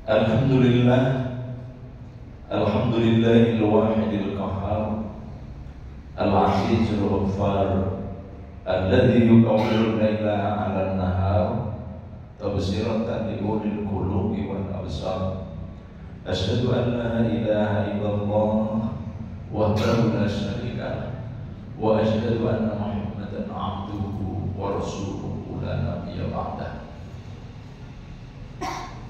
Alhamdulillah, alhamdulillahil wahidil qahhar, al-azizul ghaffar, alladzi yuqawwilul laila 'alan nahar, tabsiratan li ulil qulubi wal absar. Asyhadu an la ilaha illallah wahdahu la syarika lahu wa asyhadu anna Muhammadan 'abduhu wa rasuluhu la nabiyya ba'dahu.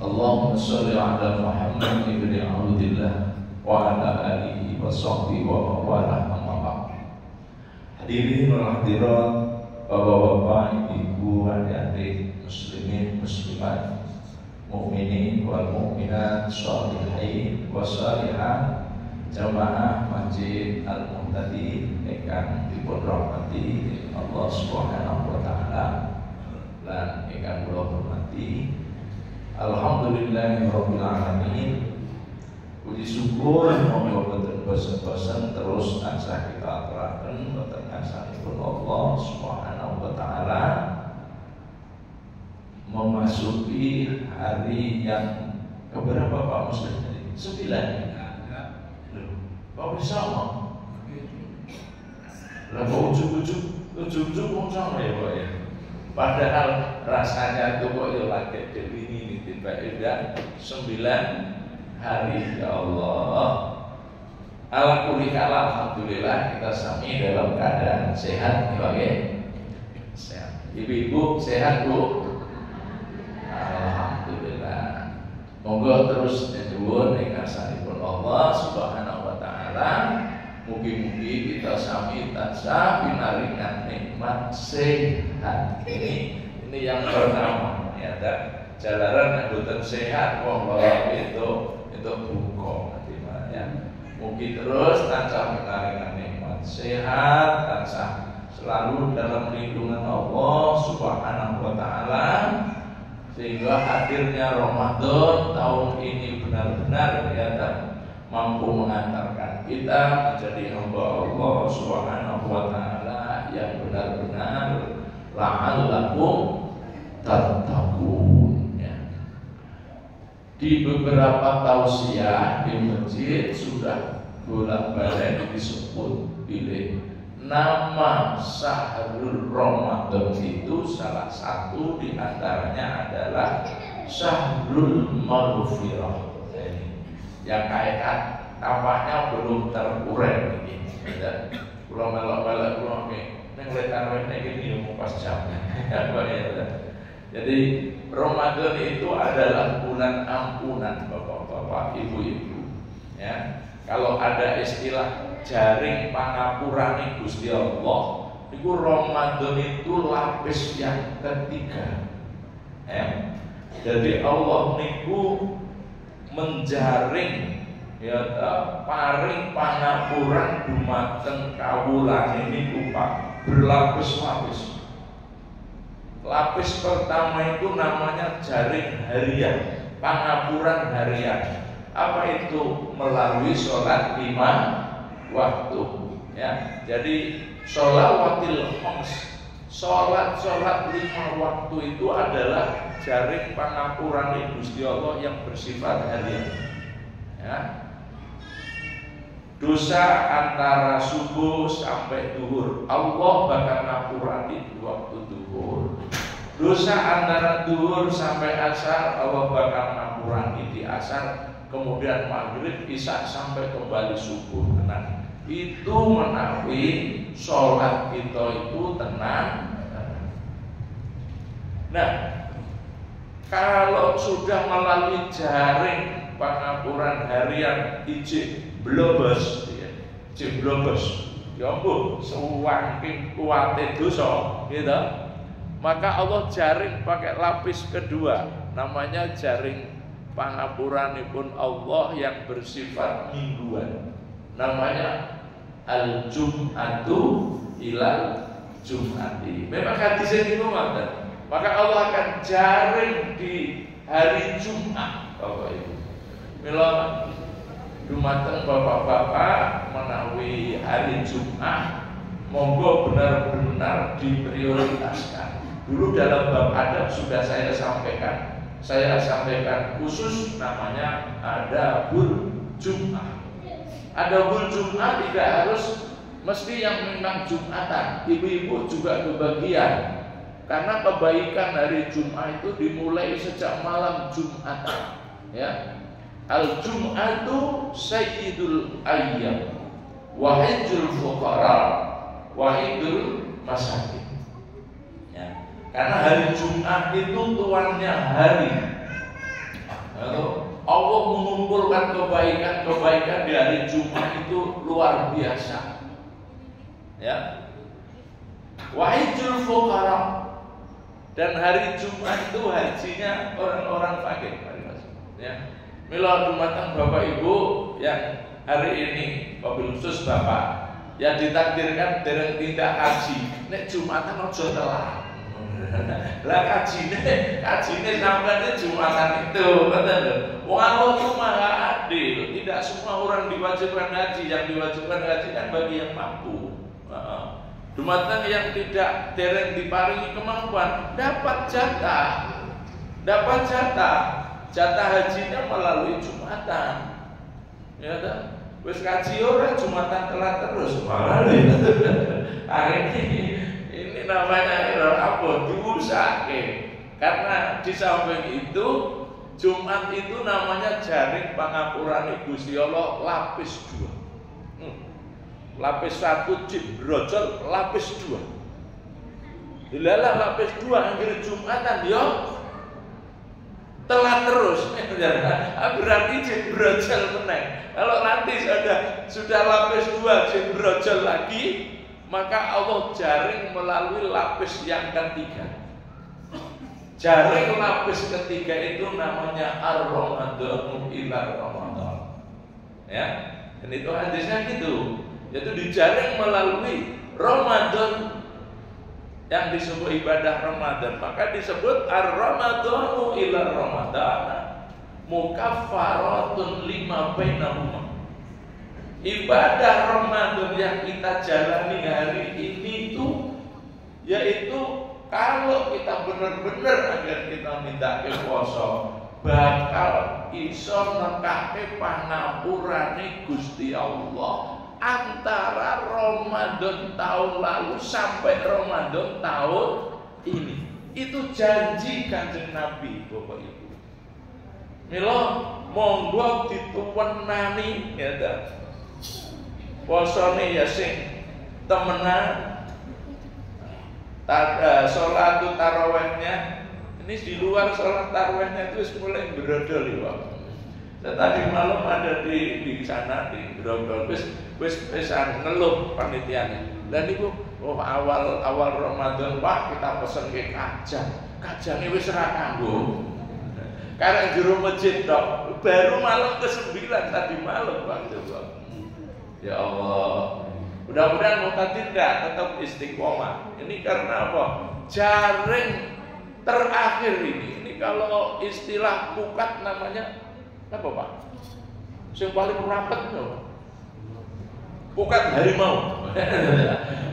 Allahumma sholli ala Muhammad ibn Abdillah wa ala alihi wa sahbihi wa wala amma ba'd. Hadirin wal hadirat, bapak-bapak, ibu, adik-adik, muslimin, muslimat, mukminin wal mukminat, sholihin wa sholihat, jamaah Masjid Al-Muhtadin ingkang dipun rahmati Allah Subhanahu wa taala lan ingkang kula hormati. Alhamdulillahirabbil alamin. Puji syukur monggo boten bosen-bosen terus tansah kita aturaken boten ngarsanipun Allah Subhanahu wa taala memasuki hari yang keberapa Pak Muslim tadi? 9. Kok bisa Pak? Lah kok ujung-ujung mau sama ya Pak ya? Padahal rasanya itu kok ya lagi ini tiba-tiba 9 hari, ya Allah. Ala kulli hal alhamdulillah kita sami dalam keadaan sehat ya Pak. Sehat. Ibu-ibu sehat Bu? Alhamdulillah. Monggo terus nyuwun ing ngarsanipun Allah Subhanahu wa taala. Mugi-mugi kita sami tansah pinaringan nikmat sehat. Ini yang pertama ya, jalaran yang boten sehat wong lara itu buka nanti ya. Mugi terus tansah pinaringan nikmat sehat, tansah selalu dalam lindungan Allah Subhanahu wa taala, sehingga hadirnya Ramadan tahun ini benar-benar ya mampu mengantarkan kita menjadi hamba Allah Subhanahu wa taala yang benar-benar la'allakum tattaqun ya. Di beberapa tausiah di masjid sudah bolak-balik disebut pilih nama Syahrul Ramadan itu salah satu di antaranya adalah Syahrul Maghfirah. Yang kaitan tampaknya belum terurai ini. Kalau melok-melok kalau neng letar ini mau pas jam. Jadi Ramadan itu adalah bulan ampunan bapak-bapak, ibu-ibu. Ya, kalau ada istilah jaring pangapurane Gusti Allah, itu Ramadan itu lapis yang ketiga. Ya, jadi Allah niku menjaring ya paring pangapuran dumateng kawulane niku Pak berlapis-lapis. Lapis pertama itu namanya jaring harian, pangapuran harian. Apa itu? Melalui sholat 5 waktu ya. Jadi sholawatil khams, sholat 5 waktu itu adalah jaring pangapuran Gusti Allah yang bersifat harian ya. Dosa antara subuh sampai duhur Allah bakal ngapurani di waktu duhur. Dosa antara duhur sampai asar Allah bakal ngapurani di asar. Kemudian maghrib, isya sampai kembali subuh. Tenang. Itu menawi sholat kita itu tenang. Nah, kalau sudah melalui jaring pangapuran harian ijik blobos ya, ijik blobos ya ampun sewangking kuate dosa gitu, maka Allah jaring pakai lapis kedua namanya jaring pangapuranipun Allah yang bersifat mingguan, namanya al-jum'atu ilal jum'ati. Memang hadisnya itu ngoten. Maka Allah akan jaring di hari Jumat, Bapak Ibu. Mila dumateng bapak-bapak menawi hari Jumat, monggo benar-benar diprioritaskan. Dulu dalam bab adab sudah saya sampaikan saya sampaikan khusus namanya Adabul Jum'ah. Adabul Jum'ah tidak harus mesti yang memang Jumatan. Ibu-ibu juga kebagian. Karena kebaikan hari Jum'ah itu dimulai sejak malam Jumatan. Ya. Al-Jum'atu Sayyidul Ayyam Wahidul Fuqara Wahidul Masakin. Ya. Karena hari Jumat itu tuannya hari. Lalu Allah mengumpulkan kebaikan-kebaikan di hari Jumat itu luar biasa. Ya. Wahidul Fuqara, dan hari Jumat itu hajinya orang-orang fakir. Ya. Mila dumateng Bapak Ibu yang hari ini mobil khusus Bapak yang ditakdirkan dereng tindak haji, nek Jumatan aja telat. Lah kajine sampai Jumatan itu, betul. Wong Allah itu Maha Adil. Tidak semua orang diwajibkan haji, yang diwajibkan haji kan bagi yang mampu. Dumateng yang tidak dereng diparingi kemampuan dapat jatah. Jatah hajinya melalui Jumatan. Ya dah. Wis kaji ora Jumatan telat terus. Malah ini namanya apa? Diusahake. Karena di samping itu Jumat itu namanya jaring pangapurane Gusti Allah lapis 2. Lapis 1 Jibrojol, lapis 2. Dilalah lapis 2 anggere Jumatan yo telat terus. Berarti Jibrojol meneng. Kalau nanti sudah lapis 2 Jibrojol lagi, maka Allah jaring melalui lapis yang ketiga. Jaring lapis ketiga itu namanya Ar-Ramadhanu ila Ramadan. Ya, dan itu hadisnya gitu. Yaitu dijaring melalui Ramadan yang disebut ibadah Ramadan, maka disebut Ar-Ramadhanu ila Ramadan mukaffaratun lima bainahuma. Ibadah Ramadan yang kita jalani hari ini itu yaitu kalau kita benar-benar agar kita minta puasa bakal iso nekake pangapurane Gusti Allah antara Ramadan tahun lalu sampai Ramadan tahun ini. Itu janji Kanjeng Nabi, Bapak Ibu. Mila monggo dituwenani ya ta. Posone ya sing temenan. Salat tarawihnya ini di luar salat tarawihnya itu mulai berodol ya. Dan tadi malam ada di sana di Grogol wis ngeluh panitiane. Dan ibu awal Ramadan Pak kita pesen ke kajane wis ora kanggo. Karena jero masjid tok. Baru malam ke-9 tadi malam Pak. Ya Allah. Mudah-mudahan Muqtadir tetap istiqomah. Ini karena apa? Jaring terakhir ini. Ini kalau istilah pukat namanya apa Pak? Yang paling rapat no? Bukan harimau.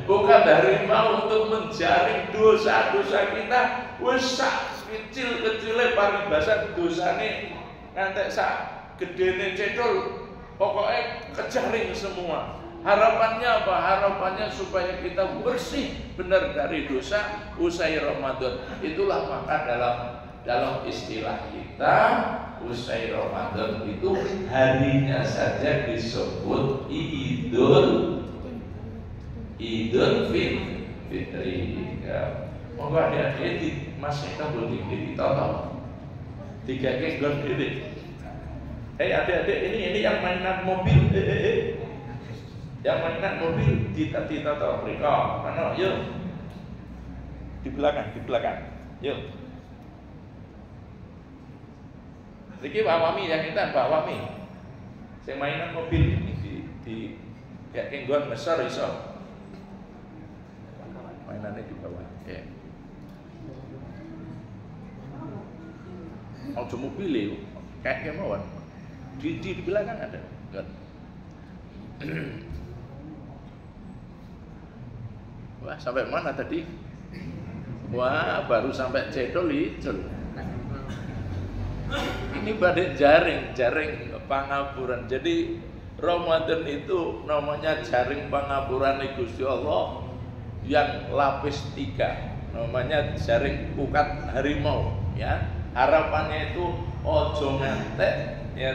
Bukan harimau untuk menjaring dosa-dosa kita. Wis sak kecil-kecile paribasan dosane ngantek sak gedene cedol. Pokoknya kejaring semua. Harapannya apa? Harapannya supaya kita bersih benar dari dosa usai Ramadan. Itulah maka dalam istilah kita usai Ramadan itu harinya saja disebut Idul Fitri. Ya. Monggo adik-adik di masih kita boleh ditonton. 3 kenggon diri. Adik-adik ini yang mainan mobil. Yang mainan mobil ditato mriko. Mana yuk. Di belakang. Yuk. Niki Pak Wami yang kita Pak Wami. Sing mainan mobil ini di kayak kenggon besar iso. Mainannya di bawah. Ya. Ojo mobil itu kayak kemauan. Di belakang ada. Kan. Wah, sampai mana tadi? Wah, baru sampai cedol itu. Ini pada jaring pangapuran. Jadi Ramadan itu namanya jaring pangapuran Gusti Allah yang lapis 3. Namanya jaring pukat harimau ya. Harapannya itu ojo ngantek ya,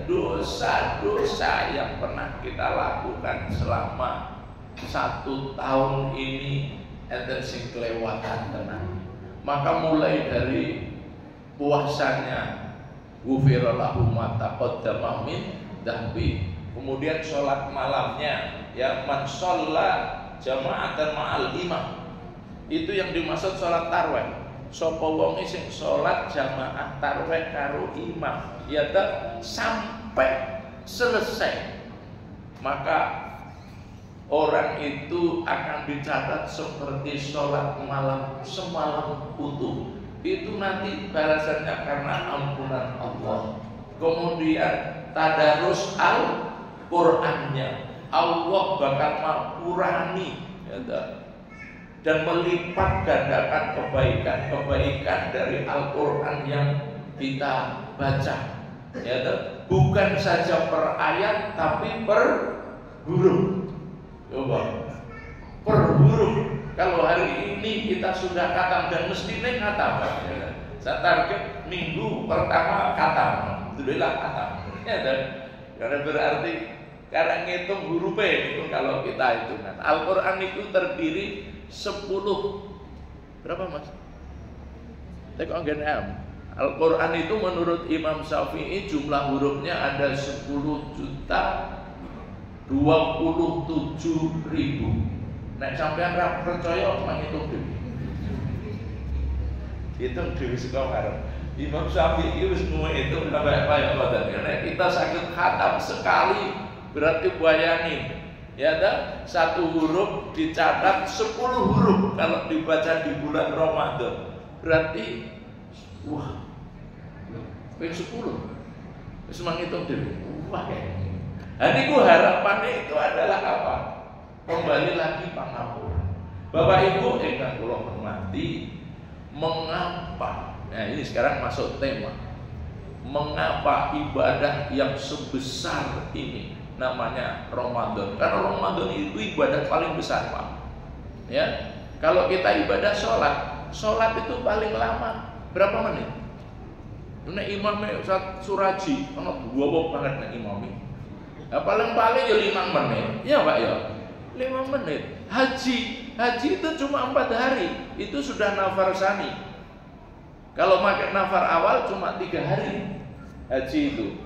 dosa-dosa yang pernah kita lakukan selama 1 tahun ini enten sing kelewatan tenang. Maka mulai dari puasanya ghufira lahu ma taqaddama min dzambi, kemudian sholat malamnya ya, man shalla jama'atan ma'al imam, itu yang dimaksud sholat tarawih. Sapa wong sing sholat jamaah tarawih karo imam ya sampai selesai, maka orang itu akan dicatat seperti sholat malam semalam utuh. Itu nanti balasannya karena ampunan Allah. Kemudian tadarus Al-Qur'annya, Allah bakal mampurani ya, dan melipat gandakan kebaikan dari Al-Quran yang kita baca ya, bukan saja per ayat tapi per huruf. Coba per huruf. Kalau hari ini kita sudah khatam dan mestinya khatam ya, saya target minggu pertama khatam, alhamdulillah khatam ya, karena berarti karena ngitung hurufnya itu kalau kita hitungan. Al-Quran itu terdiri 10 berapa mas? Al-Quran itu menurut Imam Syafi'i jumlah hurufnya ada 10.027.000. Nek sampean ra percaya manghitung dhewe. Hitung dhewe saka ngarep. Imam Syafi'i wis itu sampai kaya ngoten. Nek kita sakit khatam sekali berarti bayangin ya, satu huruf dicatat 10 huruf kalau dibaca di bulan Ramadan, berarti wah ping 10 wis manghitung dhewe. Wah niku harapannya itu adalah apa? Kembali lagi pangapuran. Bapak Ibu ingkang kula hormati, mengapa? Nah ini sekarang masuk tema. Mengapa ibadah yang sebesar ini namanya Ramadan? Karena Ramadan itu ibadah paling besar, Pak. Ya, kalau kita ibadah sholat itu paling lama berapa menit? Nek imamnya suraji, ono dua banget nek imamnya. Nah, paling ya 5 menit, ya Pak ya, 5 menit. Haji itu cuma 4 hari, itu sudah nafar sani. Kalau pakai nafar awal cuma 3 hari haji itu.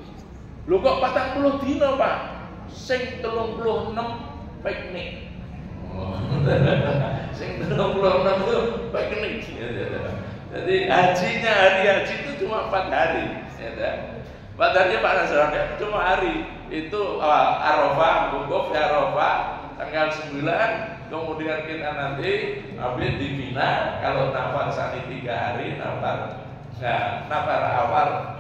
Lu kok 40 dino Pak? Sing 36 piknik. Sing 36 itu piknik. Jadi hajinya hari haji itu cuma 4 hari. Pak Nasrani cuma hari itu Arafah, wukuf Arafah tanggal 9, kemudian kita nanti habis di Mina. Kalau nafar sani 3 hari, nafar awal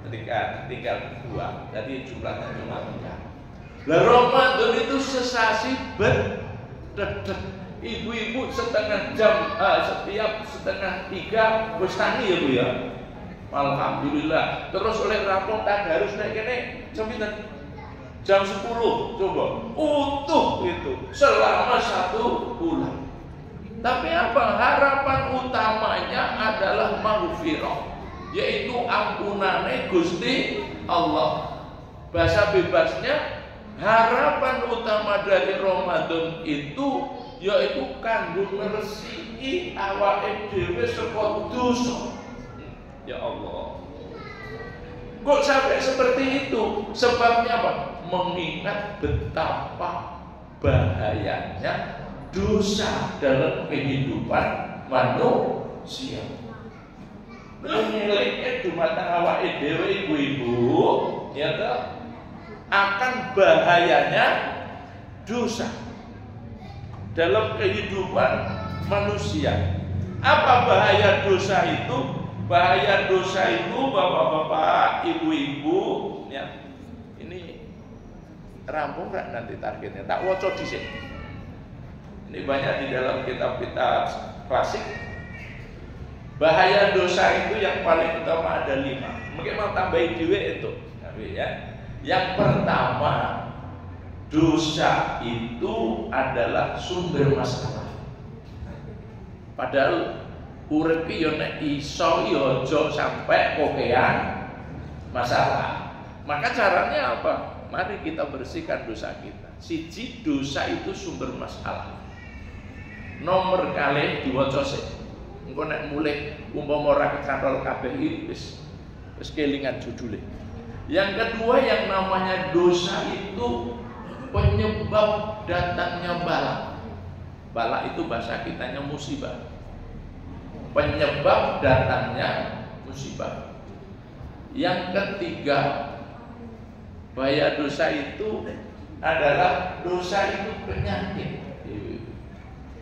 tinggal 2, jadi jumlahnya cuma 3. Lah Ramadan itu sesasi berdedet. Ibu-ibu setengah jam, setiap setengah 3 wis tangi ya Bu ya. Alhamdulillah. Terus oleh rampung tadarus nek kene jam 10 coba utuh itu selama 1 bulan. Tapi apa? Harapan utamanya adalah maghfirah, yaitu ampunane Gusti Allah. Bahasa bebasnya, harapan utama dari Ramadan itu yaitu kanggo ngresiki awake dhewe saka dosa. Ya Allah, kok sampai seperti itu? Sebabnya apa? Mengingat betapa bahayanya dosa dalam kehidupan manusia. Menilainya dumateng awake dhewe ibu-ibu, ya toh, akan bahayanya dosa dalam kehidupan manusia. Apa bahaya dosa itu? Bahaya dosa itu bapak-bapak, ibu-ibu, ya. Ini rampung gak nanti targetnya? Tak wocok dhisik. Ini banyak di dalam kitab-kitab klasik. Bahaya dosa itu yang paling utama ada 5. Mungkin mau tambahin juga itu. Ya. Yang pertama, dosa itu adalah sumber masalah. Padahal urip ki yo nek iso yo aja sampai kokean masalah. Maka caranya apa? Mari kita bersihkan dosa kita. Siji, dosa itu sumber masalah. Nomor kalih diwaca sik. Engko nek mulih umpama ora kecantol kabeh wis kelingan judule. Yang kedua, yang namanya dosa itu penyebab datangnya bala. Bala itu bahasa kitanya musibah. Penyebab datangnya musibah. Yang ketiga, bahaya dosa itu adalah dosa itu penyakit.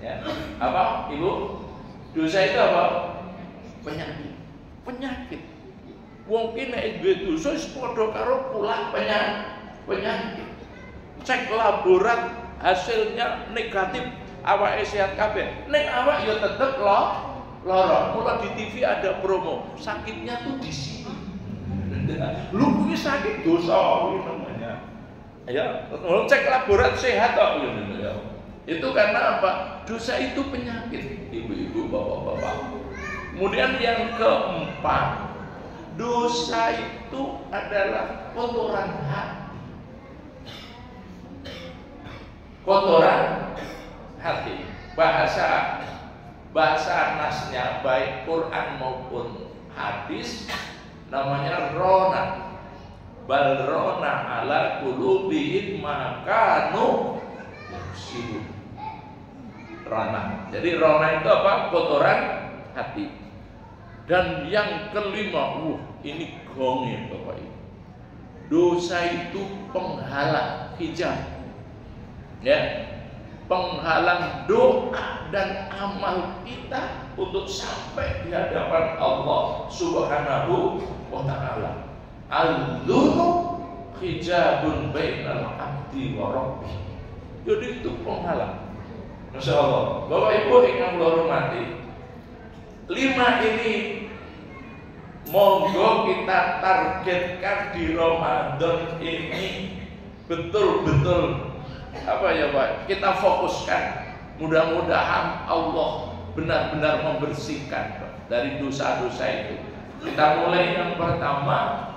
Ya. Apa, Ibu? Dosa itu apa? Penyakit. Penyakit. Mungkin nek duwe dosa wis padha karo pula penyakit. Cek laborat hasilnya negatif, awake sehat kabeh. Nek awak ya tetep lara. Mula di TV ada promo, sakitnya tuh di sini. Lu kuwi sakit dosa kuwi namanya. Ya, cek laborat sehat kok ya. Itu karena apa? Dosa itu penyakit, ibu-ibu, bapak-bapak. Kemudian yang keempat, dosa itu adalah kotoran hati. Kotoran hati. Bahasa nasnya baik Quran maupun hadis namanya rona. Bal rona ala qulubihim ma kanu yaksibun. Rona. Jadi rona itu apa? Kotoran hati. Dan yang kelima, ini gongnya Bapak Ibu. Dosa itu penghalang hijab. Ya. Penghalang doa dan amal kita untuk sampai di hadapan Allah Subhanahu wa taala. Al-dzunub hijabun bainal abdi wa rabbih. Jadi itu penghalang. Masya Allah, Bapak Ibu yang kula hormati, 5 ini monggo kita targetkan di Ramadan ini betul-betul apa ya Pak? Kita fokuskan. Mudah-mudahan Allah benar-benar membersihkan dari dosa-dosa itu. Kita mulai yang pertama,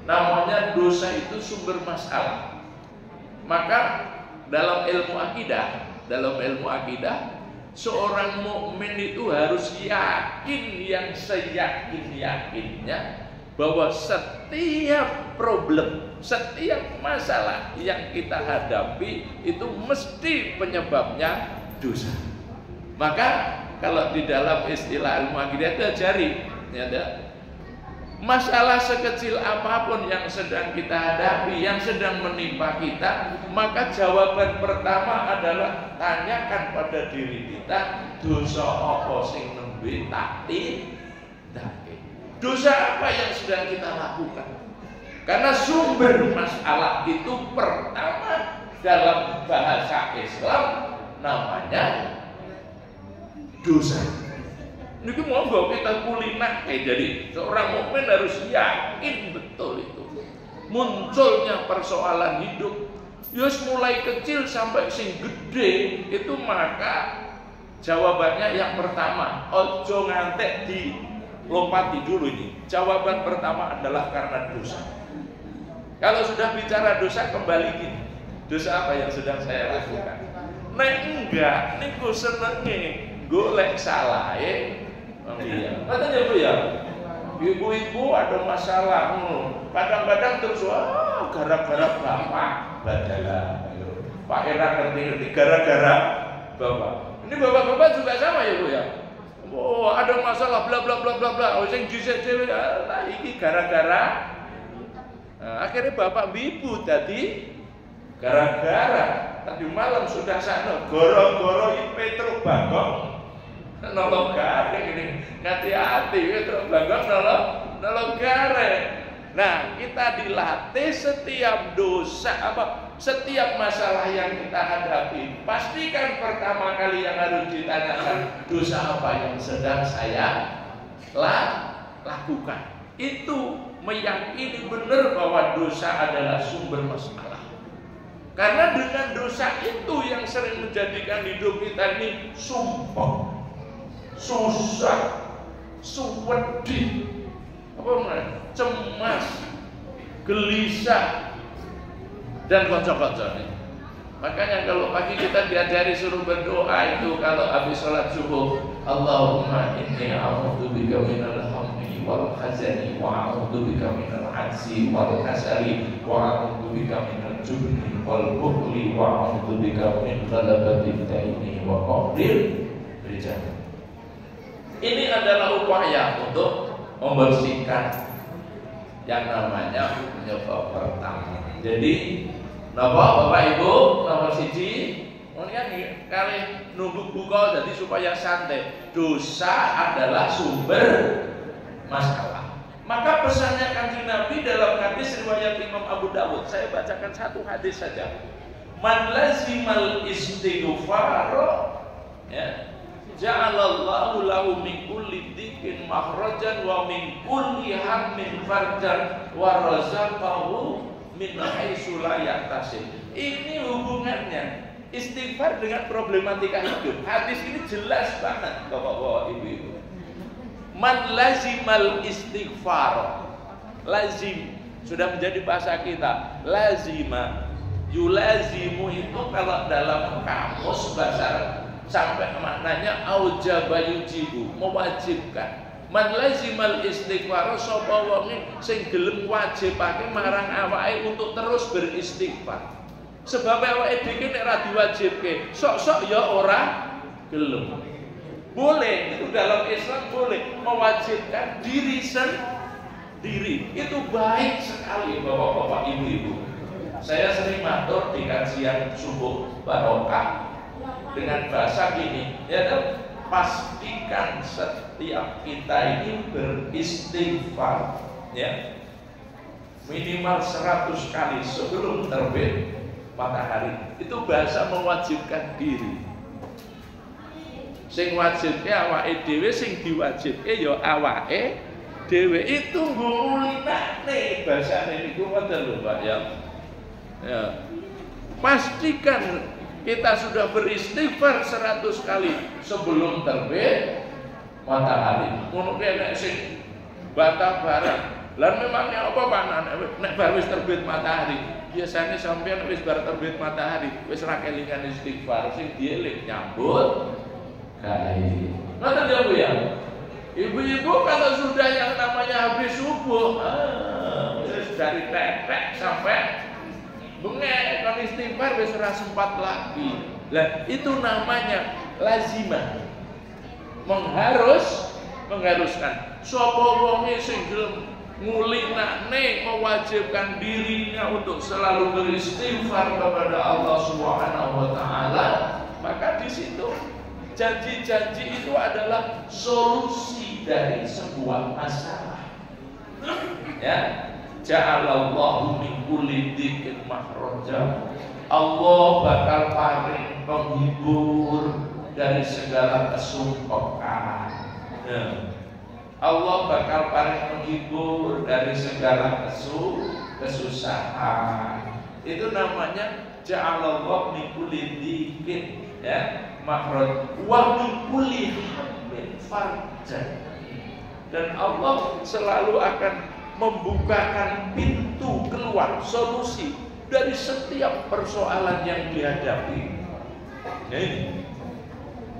namanya dosa itu sumber masalah. Maka dalam ilmu akidah, seorang mukmin itu harus yakin yang seyakin-yakinnya bahwa setiap problem, setiap masalah yang kita hadapi itu mesti penyebabnya dosa. Maka kalau di dalam istilah ilmu akidah itu ajari, ya, masalah sekecil apapun yang sedang kita hadapi, yang sedang menimpa kita, maka jawaban pertama adalah tanyakan pada diri kita, dosa apa sing nembe tak tindake? Dosa apa yang sedang kita lakukan? Karena sumber masalah itu pertama dalam bahasa Islam namanya dosa. Ini monggo kita kulinak jadi seorang mukmin harus yakin betul itu. Munculnya persoalan hidup, yus mulai kecil sampai sing gede itu, maka jawabannya yang pertama, ojo ngantek dilompati dulu ini. Jawaban pertama adalah karena dosa. Kalau sudah bicara dosa kembali gini, dosa apa yang sedang saya lakukan? Nek enggak, niku senenge golek salahe. Iya, katanya Bu ya, ibu-ibu ada masalah, kadang-kadang terus gara-gara bapak, badala, Pak Era ngerti-ngerti gara-gara bapak. Ini bapak-bapak juga sama ya Bu ya. Oh ada masalah, bla bla bla bla bla. Oh sing jisik dhewe, lah iki gara-gara. Nah, akhirnya bapak ibu tadi gara-gara tadi malam sudah sana goro-goro Petro Bagong. Nolong gareng ini, hati-hati Petro Bagong nolong gareng. Nah, kita dilatih setiap dosa setiap masalah yang kita hadapi, pastikan pertama kali yang harus ditanyakan, dosa apa yang sedang saya lakukan. Itu meyakini benar bahwa dosa adalah sumber masalah. Karena dengan dosa itu yang sering menjadikan hidup kita ini sumpah, susah, suwedi, cemas, gelisah, dan kocok-kocok. Makanya kalau pagi kita diajari suruh berdoa itu kalau habis sholat subuh, Allahumma inni a'udzubika minal hammi wal hazani wa a'udzubika minal ajzi wal kasali wa a'udzubika minal jubni wal bukhli wa a'udzubika min ghalabatil daini wa qahril rijal. Ini adalah upaya untuk membersihkan yang namanya penyebab pertama. Jadi Bapak Ibu nomor siji, kemudian kali nunggu buka jadi supaya santai. Dosa adalah sumber masalah. Maka pesannya Kanjeng Nabi dalam hadis riwayat Imam Abu Dawud, saya bacakan satu hadis saja. Man lazimal istighfar, ya, ja'alallahu lahu min kulli dhikin makhrajan wa min kulli hammin farjan wa razaqahu min haitsu la yahtasib. Ini hubungannya istighfar dengan problematika hidup. Hadis ini jelas banget Bapak-bapak, Ibu-ibu. Man lazimal istighfar, lazim sudah menjadi bahasa kita. Lazima, yulazimu itu kalau dalam kamus bahasa sampai maknanya aujaba yujibu, mewajibkan. Man lazimal istighfar, sapa wonge sing gelem wajibake marang awake untuk terus beristighfar. Sebab awake dhewe nek ora diwajibke, sok-sok ya ora gelem. Boleh, itu dalam Islam boleh mewajibkan diri sendiri. Itu baik sekali Bapak-bapak, Ibu-ibu. Saya sering matur di kajian subuh barokah dengan bahasa gini, ya kan? Pastikan setiap kita ini beristighfar, ya, minimal 100 kali sebelum terbit matahari. Itu bahasa mewajibkan diri. Sing wajibke awake dhewe, sing diwajibke ya awake dhewe. Itu ngulinane bahasane niku ngoten lho, Pak, ya. Ya. Pastikan kita sudah beristighfar 100 kali sebelum terbit matahari. Ngono ki nek sing bantah barang. Lah memangnya apa panan nek bar wis terbit matahari? Biasanya sampean wis bar terbit matahari wis ra kelingan istighfar, sing dieling nyambut gawe. Ngoten ya Bu ya. Ibu-ibu kalau sudah yang namanya habis subuh, wis dari tetek sampai bengek kan istighfar wis ora sempat lagi. Lah itu namanya lazimah. Mengharuskan. Sapa wonge sing gelem ngulinakne mewajibkan dirinya untuk selalu beristighfar kepada Allah Subhanahu wa taala, maka di situ janji-janji itu adalah solusi dari sebuah masalah. Ya. Ja'alallahu min kulli dhikin makhraja. Allah bakal paring penghibur dari segala kesumpahan. Ya. Allah bakal paring penghibur dari segala kesusahan. Itu namanya ja'alallahu min kulli dhikin, ya, makhraj wa min kulli hammin farjan. Dan Allah selalu akan membukakan pintu keluar, solusi dari setiap persoalan yang dihadapi. Ini.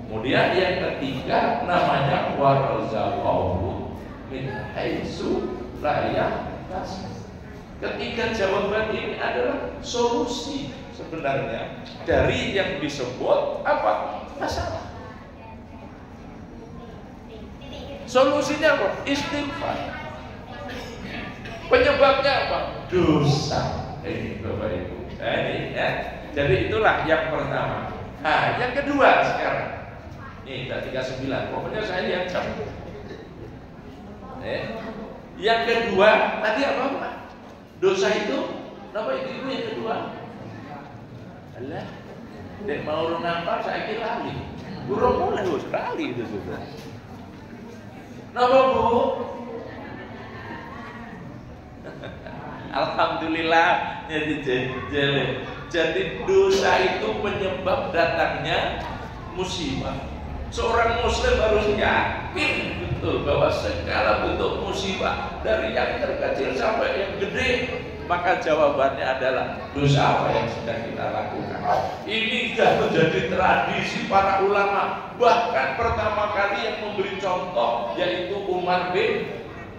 Kemudian yang ketiga namanya warazaqahu min haitsu la yahtasib. Ketiga jawaban ini adalah solusi sebenarnya dari yang disebut apa? Masalah. Solusinya apa? Istighfar. Penyebabnya apa? Dosa. Ini Bapak Ibu. Ini ya. Jadi itulah yang pertama. Nah, yang kedua sekarang. Ini udah 39. Pokoknya saya yang cabut. Yang kedua tadi apa Pak? Dosa itu apa itu yang kedua? Alah, dek mau nampak saya kira lali. Burung mulai lali itu sudah. Napa Bu? Alhamdulillah jadi dosa itu penyebab datangnya musibah. Seorang muslim harus yakin betul bahwa segala bentuk musibah dari yang terkecil sampai yang gede, maka jawabannya adalah dosa apa yang sedang kita lakukan. Ini sudah menjadi tradisi para ulama. Bahkan pertama kali yang memberi contoh yaitu Umar bin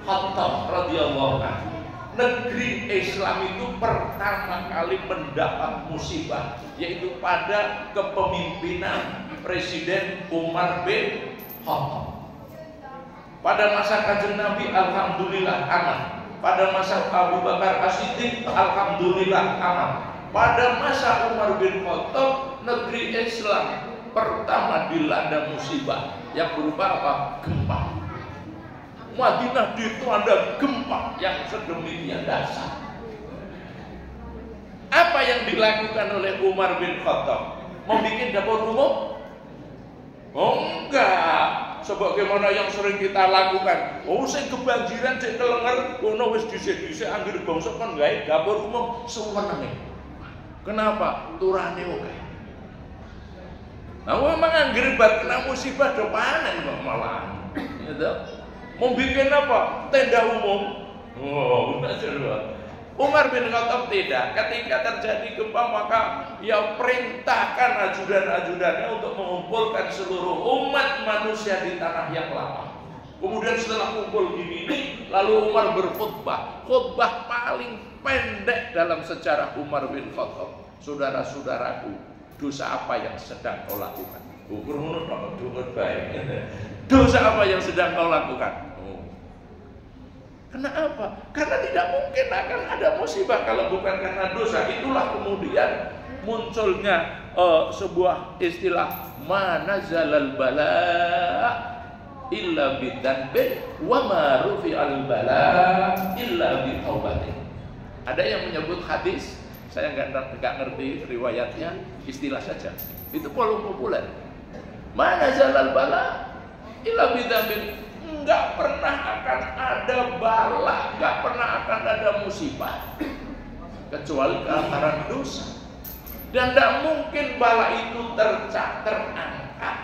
Khattab radhiyallahu anhu. Negeri Islam itu pertama kali mendapat musibah yaitu pada kepemimpinan Presiden Umar bin Khattab. Pada masa Kanjeng Nabi alhamdulillah aman. Pada masa Abu Bakar As-Siddiq alhamdulillah aman. Pada masa Umar bin Khattab negeri Islam pertama dilanda musibah yang berupa apa? Gempa. Madinah dilanda gempa yang sedemikian dahsyat. Apa yang dilakukan oleh Umar bin Khattab? Membikin dapur umum? Oh enggak. Sebagaimana yang sering kita lakukan. Oh sing kebanjiran cek kelenger, ono wis dhisik-dhisik anggere bangsa kon gawe dapur umum suwenenge. Kenapa? Turane oke. Nah memang anggere bar kena musibah do panen kok malah. Gitu. Mau bikin apa? Tenda umum. Oh, Umar bin Khattab tidak. Ketika terjadi gempa maka ia perintahkan ajudan-ajudannya untuk mengumpulkan seluruh umat manusia di tanah yang lapang. Kemudian setelah kumpul gini, lalu Umar berkhutbah. Khutbah paling pendek dalam sejarah Umar bin Khattab. Saudara-saudaraku, dosa apa yang sedang kau lakukan? Ukur menurut baik. Dosa apa yang sedang kau lakukan? Kenapa? Karena tidak mungkin akan ada musibah kalau bukan karena dosa. Itulah kemudian munculnya sebuah istilah manazalal bala illa bidzanbin wa ma rufi'al bala illa bitaubatin. Ada yang menyebut hadis, saya nggak ngerti riwayatnya, istilah saja. Itu paling populer. Manazalal bala illa bidzanbin. Nggak pernah akan ada bala, nggak pernah akan ada musibah kecuali kelantaran dosa. Dan tidak mungkin bala itu terangkat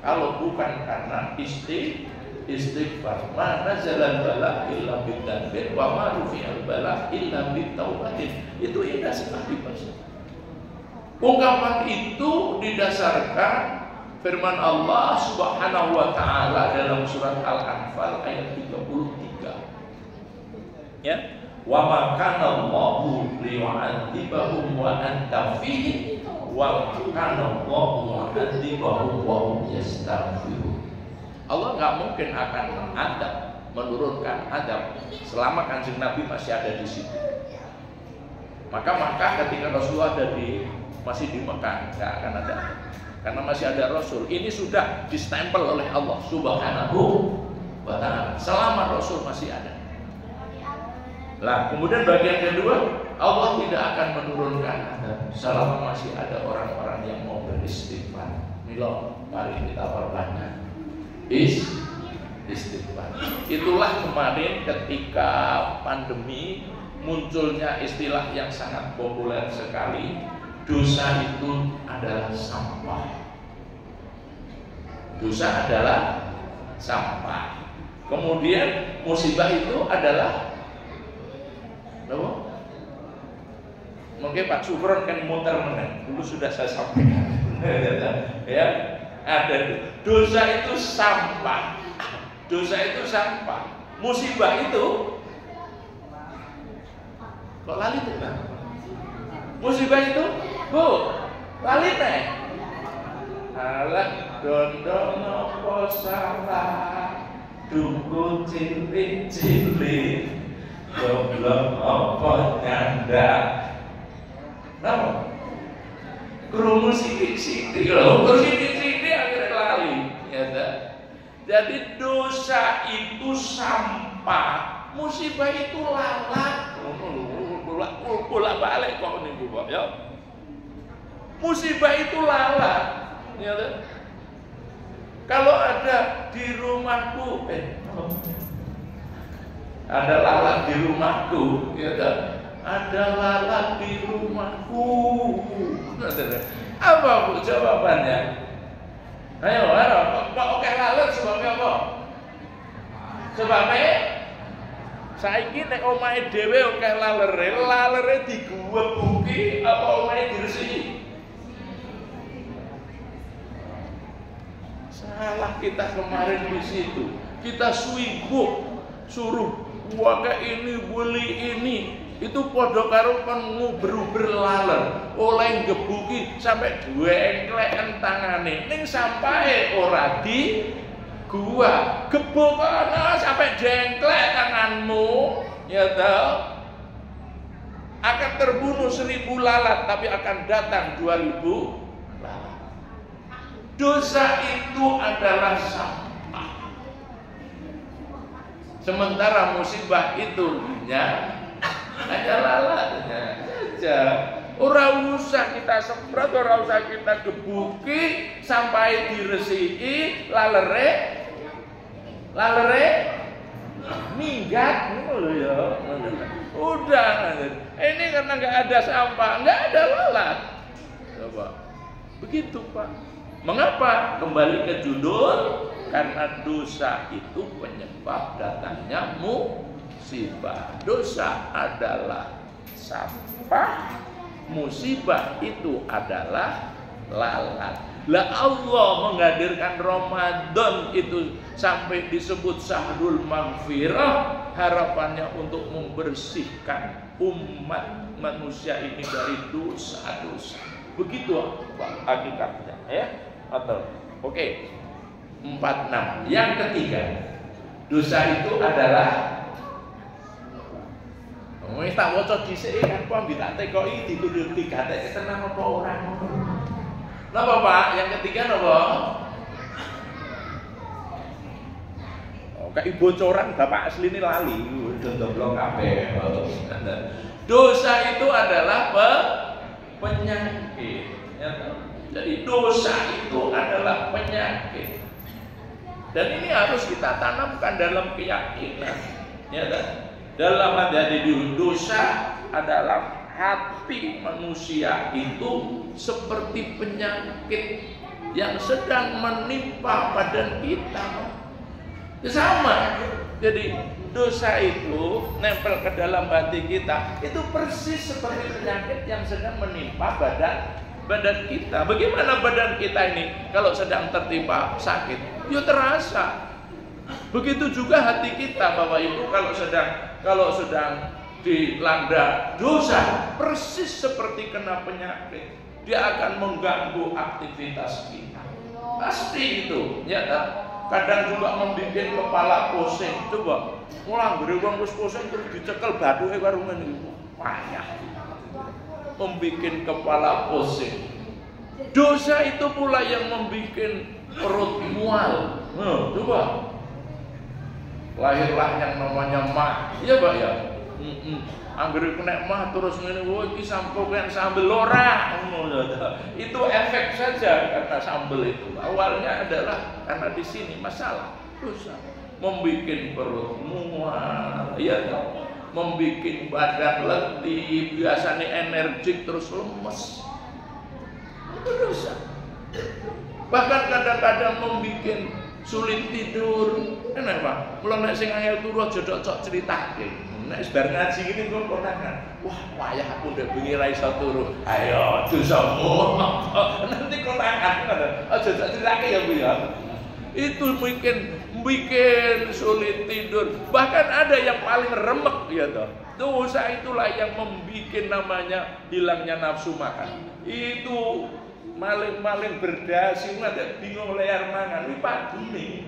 kalau bukan karena istighfar. Mana jalan bala illa bidzanbin wa ma rufi'al bala illa bitaubatin. Itu indah sekali Pak. Ungkapan itu didasarkan firman Allah Subhanahu wa taala dalam surat Al-Anfal ayat 33. Ya. Wa ma kana Allahu liyu'adzibahum wa anta fihim wa kana Allahu mu'adzibahum wa hum yastaghfirun. Allah enggak mungkin akan menurunkan adab selama Kanjeng Nabi masih ada di situ. Maka ketika Rasulullah masih di Mekah enggak akan ada. Karena masih ada Rasul. Ini sudah distempel oleh Allah Subhanahu wa ta'ala selama Rasul masih ada. Nah, kemudian bagian kedua, Allah tidak akan menurunkan adab selama masih ada orang-orang yang mau beristighfar. Milo, mari kita perbanyak istighfar. Itulah kemarin ketika pandemi munculnya istilah yang sangat populer sekali. Dosa itu adalah sampah. Dosa adalah sampah. Kemudian musibah itu adalah apa? Mungkin Pak Sufron kan muter meneng. Dulu sudah saya sampaikan. Ya, ada dosa itu sampah. Dosa itu sampah. Musibah itu kok lali tuh kan? Musibah itu lali teh. Alah dondono apa salah, duku cilik-cilik, goblok apa nyanda. Napa? Krungu sithik-sithik lho, sithik-sithik akhirnya lali. Ya tak? Jadi dosa itu sampah, musibah itu lalat. Bolak-balik kok niku Pak ya. Musibah itu lalat. Ya. Kalau ada di rumahku, ada lalat di rumahku, ya kan? Ada lalat di rumahku. Apa Bu jawabannya? Ayo, kok oke lalat sebabnya apa? Sebabnya saiki nek omahe dhewe oke lalere diguwebuki apa omahe diresiki? Salah kita kemarin di situ. Kita suruh wae ini beli ini. Itu podo karo kon nguber-uber laler, oleh gebuki sampai duengkleken tangane. Ning sampahe ora di gua, gebuk ana sampai jengklek tanganmu, ya toh. Akan terbunuh 1000 lalat tapi akan datang 2000 lalat. Dosa itu adalah sampah. Sementara musibah itu hanya lalatnya saja. Ora usah kita semprot, ora usah kita gebuki sampai diresiki lalere minggat ngono ya. Udah. Ini karena nggak ada sampah, nggak ada lalat. Coba. Begitu, Pak. Mengapa? Kembali ke judul, karena dosa itu penyebab datangnya musibah. Dosa adalah sampah, musibah itu adalah lalat. Lah Allah menghadirkan Ramadan itu sampai disebut Syahrul Maghfirah, harapannya untuk membersihkan umat manusia ini dari dosa-dosa. Begitu hakikatnya, ya. Atau oke. 46. Yang ketiga, dosa itu adalah wis tak waca dhisik kan kok mbak tekoki dituduh digatek tenang apa ora ngono. Napa Pak? Yang ketiga napa? Oh, kayak bocoran Bapak asli ini lali, ndoblok kabeh. Dosa itu adalah penyakit. Ya, jadi dosa itu adalah penyakit. Dan ini harus kita tanamkan dalam keyakinan. Ya kan? Dalam menjadi dosa adalah hati manusia itu seperti penyakit yang sedang menimpa badan kita. Sama. Jadi dosa itu nempel ke dalam hati kita itu persis seperti penyakit yang sedang menimpa badan kita. Bagaimana badan kita ini kalau sedang tertimpa sakit? Ya terasa. Begitu juga hati kita, Bapak Ibu, kalau sedang dilanda dosa, persis seperti kena penyakit. Dia akan mengganggu aktivitas kita. Pasti itu, ya tak? Kadang juga membuat kepala pusing. Coba, mulang beri uang pusing terus dicekel batu karo ngene iki. Payah. Membuat kepala pusing. Dosa itu pula yang membuat perut mual. Coba. Lahirlah yang namanya mah, iya Pak ya. Angger kena mah terus ngene, wah iki sampeyan sambel ora. Itu efek saja karena sambel itu. Awalnya adalah karena di sini masalah dosa, membikin perut mual, ya, membikin badan letih, biasanya energik terus lemes. Itu dosa. Bahkan kadang-kadang membikin sulit tidur. Kenapa? Mulai nek sing angel turu aja cocok critake. Nek bar ngaji ngene kok konangan. Wah, wayah aku ndek bengi ra iso turu. Ayo dosamu. Nanti konangan. Aja critake ya Bu ya. Itu bikin sulit tidur. Bahkan ada yang paling remek ya toh. Dosa itulah yang membikin namanya hilangnya nafsu makan. Itu maling-maling berdasi ada bingung layar mangan, ini padune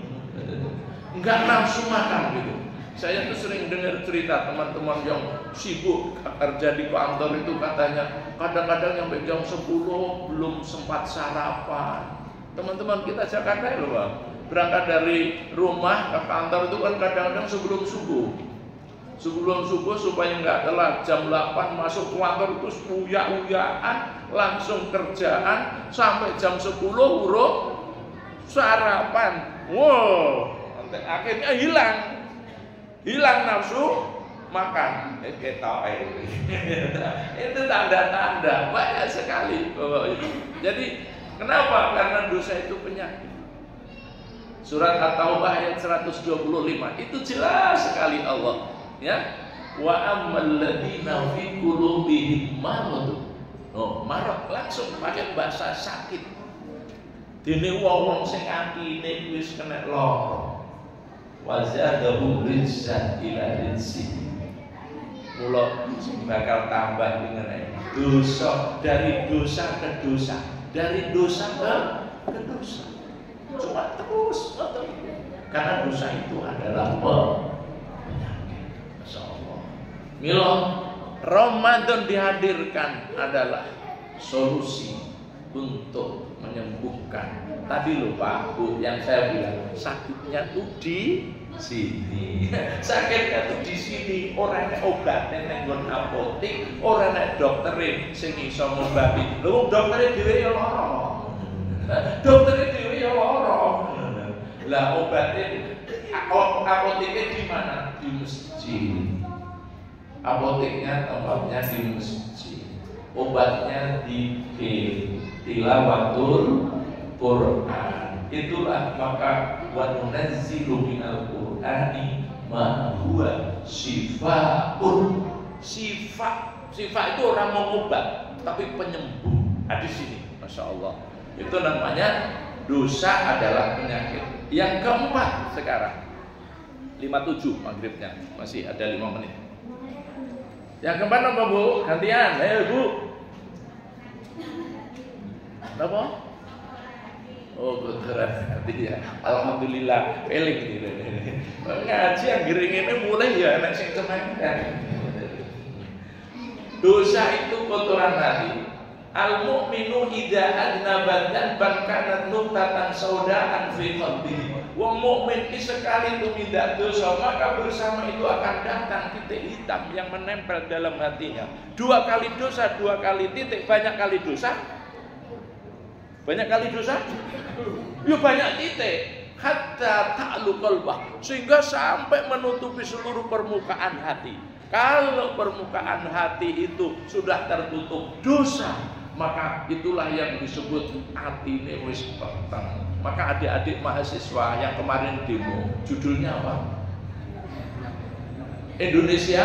enggak nafsu makan gitu. Saya tuh sering dengar cerita teman-teman yang sibuk kerja di kantor itu katanya kadang-kadang sampai jam 10 belum sempat sarapan. Teman-teman kita Jakarta loh Bang, berangkat dari rumah ke kantor itu kan kadang-kadang sebelum subuh supaya nggak telat. Jam 8 masuk kantor terus uya-uyaan langsung kerjaan sampai jam 10 huruf sarapan, wow, akhirnya hilang nafsu makan. Itu tanda-tanda banyak sekali. Jadi kenapa? Karena dosa itu penyakit. Surat At-Taubah ayat 125 itu jelas sekali Allah, ya. Wa ammal ladzina fi qulubihim marad. Oh, marad langsung pakai bahasa sakit. Dene wong sing atine wis kena lara. Wa zadahum rizqan ila rizqi. Mula bakal tambah dengan dosa, dari dosa ke dosa, dari dosa ke dosa. Cuma terus, karena dosa itu adalah penyakit. Masya Allah. Milo, Ramadan dihadirkan adalah solusi untuk menyembuhkan. Tadi loh Pak Bu yang saya bilang sakitnya tuh di sini, sakitnya tuh di sini. Orang nek obatnya nenggon apotek, orang nek dokterin sing iso ngobati. Lho doktere dhewe ya lara. Doktere dhewe ya lara. Lah obatnya apoteknya di mana? Di masjid. Apoteknya tempatnya di masjid. Obatnya di tilawatul Quran. Itulah maka wa nunazzilu minal Qur'ani ma huwa syifaa'un. Syifa itu orang mengobat, tapi penyembuh. Di sini, masya Allah. Itu namanya dosa adalah penyakit. Yang keempat sekarang 57 maghribnya, masih ada 5 menit. Yang keempat apa Bu? Gantian, ayo Bu. Apa? Oh, beneran nanti ya. Alhamdulillah, eling gitu. Ngaji yang giring ini mulai ya anak sing cemerlang. Dosa itu kotoran hati. Al-mu'minu idza adnaba dzanban kanat nuqtatan saudaan fi qalbihi. Wong mukmin sekali tumindak dosa, maka bersama itu akan datang titik hitam yang menempel dalam hatinya. 2 kali dosa, 2 kali titik, banyak kali dosa. Banyak kali dosa? Ya banyak titik. Hatta ta'lu qalbah, sehingga sampai menutupi seluruh permukaan hati. Kalau permukaan hati itu sudah tertutup dosa, maka itulah yang disebut hati ini wis peteng. Maka adik-adik mahasiswa yang kemarin demo, judulnya apa? Indonesia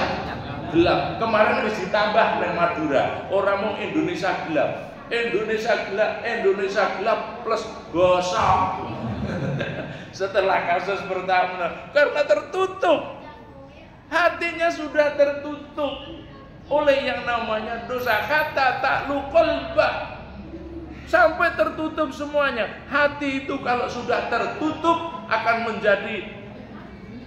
gelap. Kemarin wis ditambah nang Madura. Orang mau Indonesia gelap. Indonesia gelap plus gosong. Setelah kasus pertama, karena tertutup, hatinya sudah tertutup oleh yang namanya dosa. Hatta ta'lu qalbah, sampai tertutup semuanya. Hati itu kalau sudah tertutup akan menjadi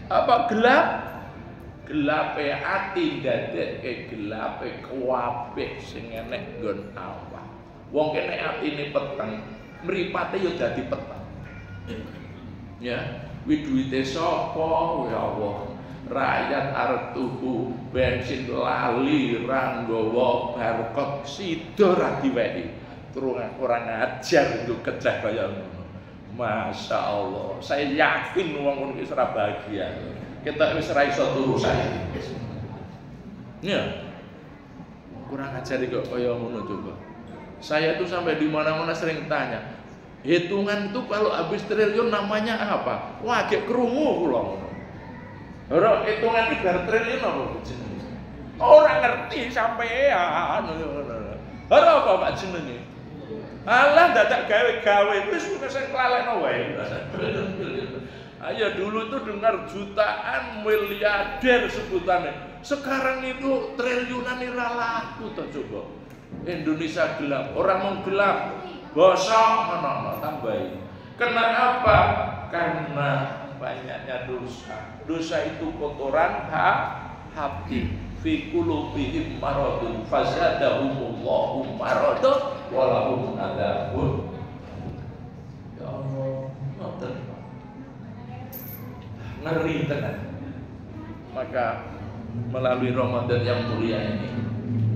apa? Gelap ati dadekke gelape kabeh sing enek nggon awak. Wong kene atine peteng, mripate yo dadi peteng. Ya, wi duwite sapa ya Allah. Rakyat arep tuku bensin lali ra nggawa barcode sida ra diwehi. Terus ora ngajar itu kecah kaya ngono. Masya Allah, saya yakin wong ngono wis ora bahagia. Kita wis ora iso turu saiki. Ya. Kurang ajar kok kaya ngono coba. Saya tuh sampai di mana-mana sering tanya, hitungan itu kalau habis triliun namanya apa? Wah, gek krungu kula ngono. Ora hitungan 3 triliun apa jenenge? Ora ngerti sampean. Ora apa Pak jenenge? Alah dadak gawe-gawe wis sing klalekno wae. Ayo dulu tuh dengar jutaan miliarder sebutannya. Sekarang itu triliunan ora laku toh coba. Indonesia gelap, orang mau gelap, gosok mana tambahin. Kenapa? Karena banyaknya dosa. Dosa itu kotoran hati. Fi qulubihim maradun fazadahumullahu maradun walahum adzabun. Ya Allah, ngoten. Ngeri tenan. Maka melalui Ramadan yang mulia ini,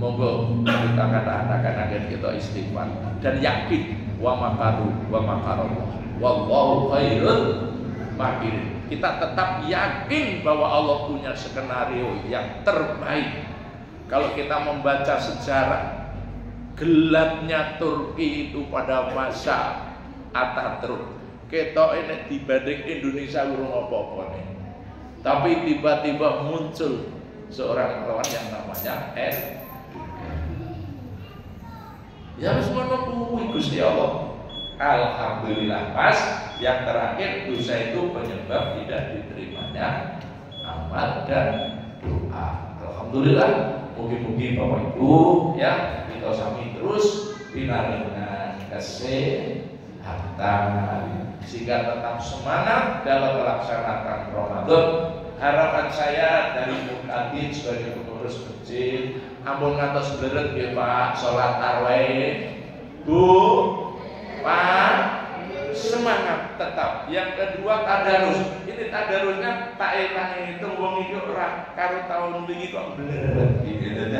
monggo kita katakan agar kita istighfar dan yakin wa makaru wa makarallah wallahu khairul makirin. Kita tetap yakin bahwa Allah punya skenario yang terbaik. Kalau kita membaca sejarah gelapnya Turki itu pada masa Atatürk, ketok ini dibanding Indonesia urung apa-apa nih. Tapi tiba-tiba muncul seorang kawan yang namanya ya wis ngono kuwi Gusti Allah. Alhamdulillah pas yang terakhir dosa itu penyebab tidak diterimanya amal dan doa. Alhamdulillah, mungkin Bapak Ibu ya kita sami terus pinaringan kesehatan sehingga tetap semangat dalam melaksanakan Ramadan. Harapan saya dari Mukadin sebagai pengurus masjid, ampun ngantos bleret nggih Pak, salat tarawih. Bu, Pak, semangat tetap. Yang kedua tadarus. Ini tadarusnya tak itu wong iki ora karo tahun wingi kok bleret gitu.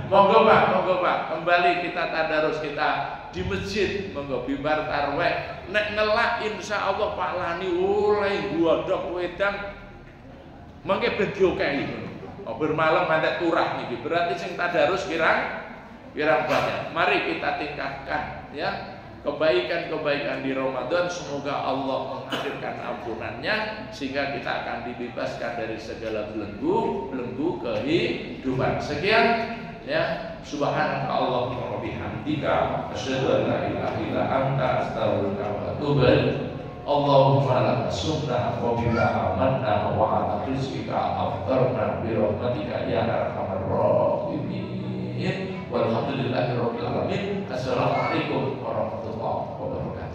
Monggo Pak, kembali kita tadarus kita di masjid, monggo bimbar tarawih. Nek ngelak insyaallah Pak Lani oleh godhok wedang mangke bedio kae. Bermalam ngantek turah niki. Berarti sing tadarus kirang banyak. Mari kita tingkatkan ya kebaikan-kebaikan di Ramadan. Semoga Allah menghadirkan ampunannya sehingga kita akan dibebaskan dari segala belenggu kehidupan. Sekian ya, subhanaka Allahumma wa bihamdika asyhadu an la ilaha illa anta astaghfiruka wa atubu ilaik. Allahumma laka sumna wa bika amanna wa ala rizqika aftarna bi rahmatika ya arhamar rahimin. Walhamdulillahirabbil alamin. Assalamualaikum warahmatullahi wabarakatuh.